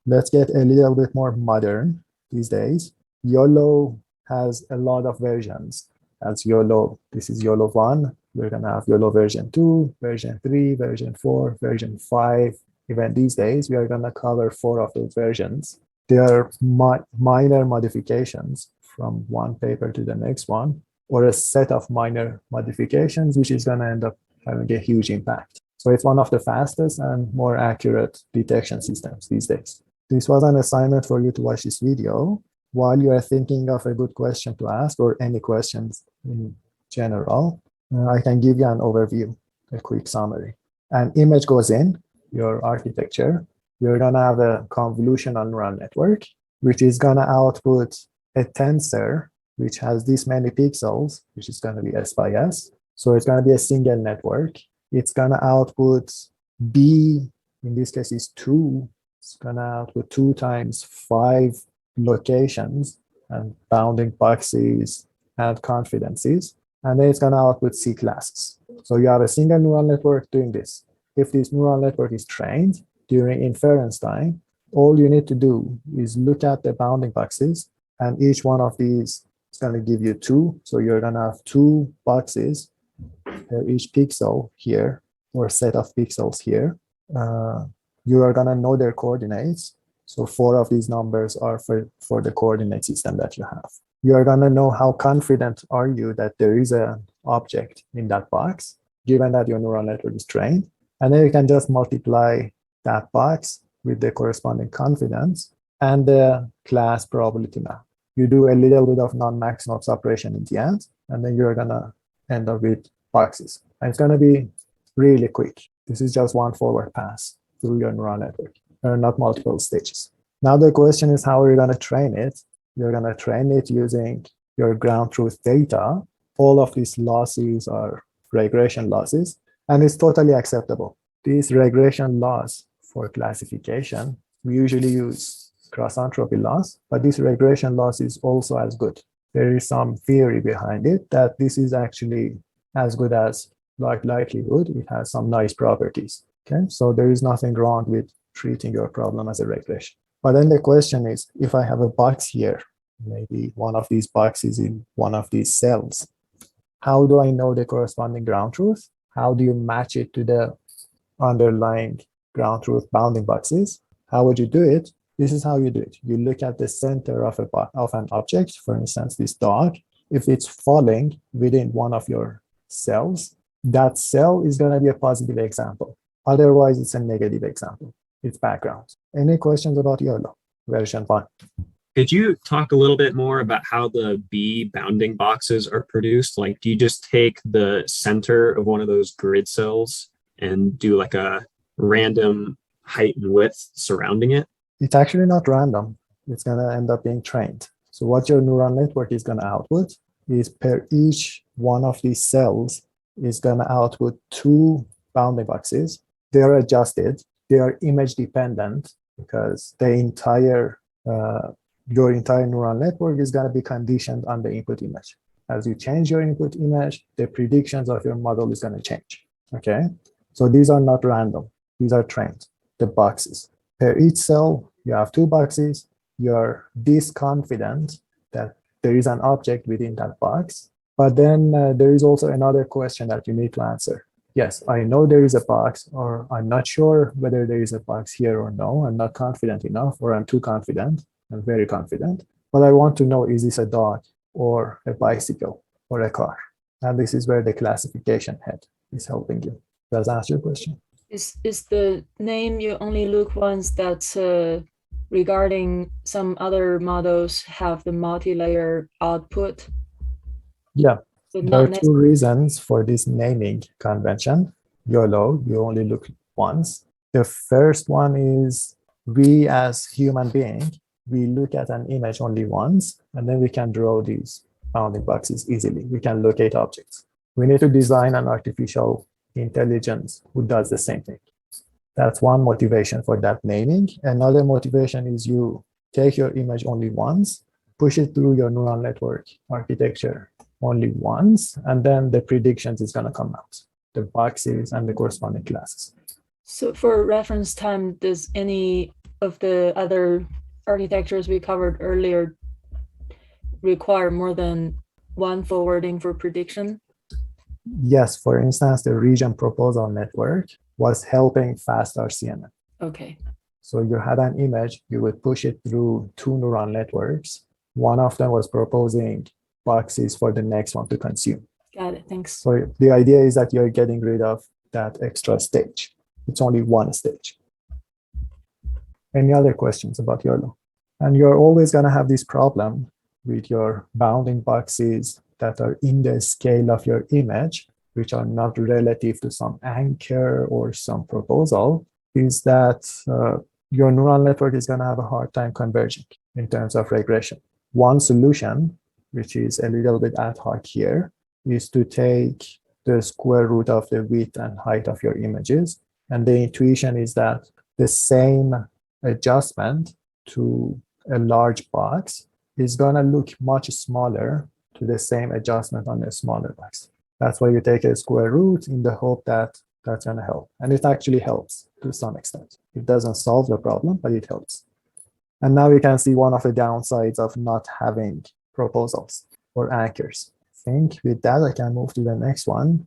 Let's get a little bit more modern these days. YOLO has a lot of versions. As YOLO, this is YOLO 1. We're going to have YOLO version 2, version 3, version 4, version 5. Even these days, we are going to cover 4 of those versions. There are minor modifications from one paper to the next one, or a set of minor modifications, which is going to end up having a huge impact. So it's one of the fastest and more accurate detection systems these days. This was an assignment for you to watch this video while you are thinking of a good question to ask, or any questions in general. I can give you an overview, a quick summary. An image goes in your architecture. You're going to have a convolutional neural network, which is going to output a tensor, which has this many pixels, which is going to be S by S. So it's going to be a single network. It's going to output B, in this case is 2. It's going to output 2 times 5 locations and bounding boxes and confidences. And then it's going to output C classes. So you have a single neural network doing this. If this neural network is trained during inference time, all you need to do is look at the bounding boxes, and each one of these is going to give you 2. So you're going to have 2 boxes for each pixel here, or set of pixels here. You are going to know their coordinates. So 4 of these numbers are for the coordinate system that you have. You are going to know how confident are you that there is an object in that box, given that your neural network is trained. And then you can just multiply that box with the corresponding confidence and the class probability map. You do a little bit of non-max operation in the end, and then you're going to end up with boxes. And it's going to be really quick. This is just one forward pass through your neural network. There are not multiple stages. Now the question is, how are you going to train it? You're going to train it using your ground truth data. All of these losses are regression losses, and it's totally acceptable. These regression loss for classification, we usually use cross-entropy loss, but this regression loss is also as good. There is some theory behind it that this is actually as good as likelihood. It has some nice properties. Okay, so there is nothing wrong with treating your problem as a regression. But then the question is, if I have a box here, maybe one of these boxes in one of these cells, how do I know the corresponding ground truth? How do you match it to the underlying ground truth bounding boxes? How would you do it? This is how you do it. You look at the center of an object, for instance, this dog. If it's falling within one of your cells, that cell is going to be a positive example. Otherwise, it's a negative example. It's background. Any questions about YOLO version 1? Could you talk a little bit more about how the B bounding boxes are produced? Like, do you just take the center of one of those grid cells and do like a random height and width surrounding it? It's actually not random. It's going to end up being trained. So what your neural network is going to output is per each one of these cells is going to output 2 bounding boxes. They are adjusted. They are image dependent because the your entire neural network is going to be conditioned on the input image. As you change your input image, the predictions of your model is going to change. Okay, so these are not random. These are trained, the boxes. Per each cell, you have 2 boxes. You're this confident that there is an object within that box. But then there is also another question that you need to answer. Yes, I know there is a box, or I'm not sure whether there is a box here or no. I'm not confident enough, or I'm too confident. I'm very confident. But I want to know, is this a dog or a bicycle or a car? And this is where the classification head is helping you. Does that answer your question? Is the name you only look once that's regarding some other models have the multi-layer output? Yeah, there are 2 reasons for this naming convention. YOLO, you only look once. The first one is we as human beings, we look at an image only once, and then we can draw these bounding boxes easily. We can locate objects. We need to design an artificial intelligence who does the same thing. That's one motivation for that naming. Another motivation is you take your image only once, push it through your neural network architecture only once, and then the predictions is going to come out, the boxes and the corresponding classes. So for reference time, does any of the other architectures we covered earlier require more than one forwarding for prediction? Yes, for instance, the region proposal network was helping fast RCNN. Okay. So you had an image, you would push it through two neural networks. One of them was proposing boxes for the next one to consume. Got it. Thanks. So the idea is that you're getting rid of that extra stage. It's only one stage. Any other questions about YOLO? And you're always going to have this problem with your bounding boxes that are in the scale of your image, which are not relative to some anchor or some proposal, is that your neural network is going to have a hard time converging in terms of regression. One solution, which is a little bit ad hoc here, is to take the square root of the width and height of your images. And the intuition is that the same adjustment to a large box is going to look much smaller to the same adjustment on a smaller box. That's why you take a square root in the hope that that's going to help. And it actually helps to some extent. It doesn't solve the problem, but it helps. And now you can see one of the downsides of not having proposals or anchors. I think with that, I can move to the next one.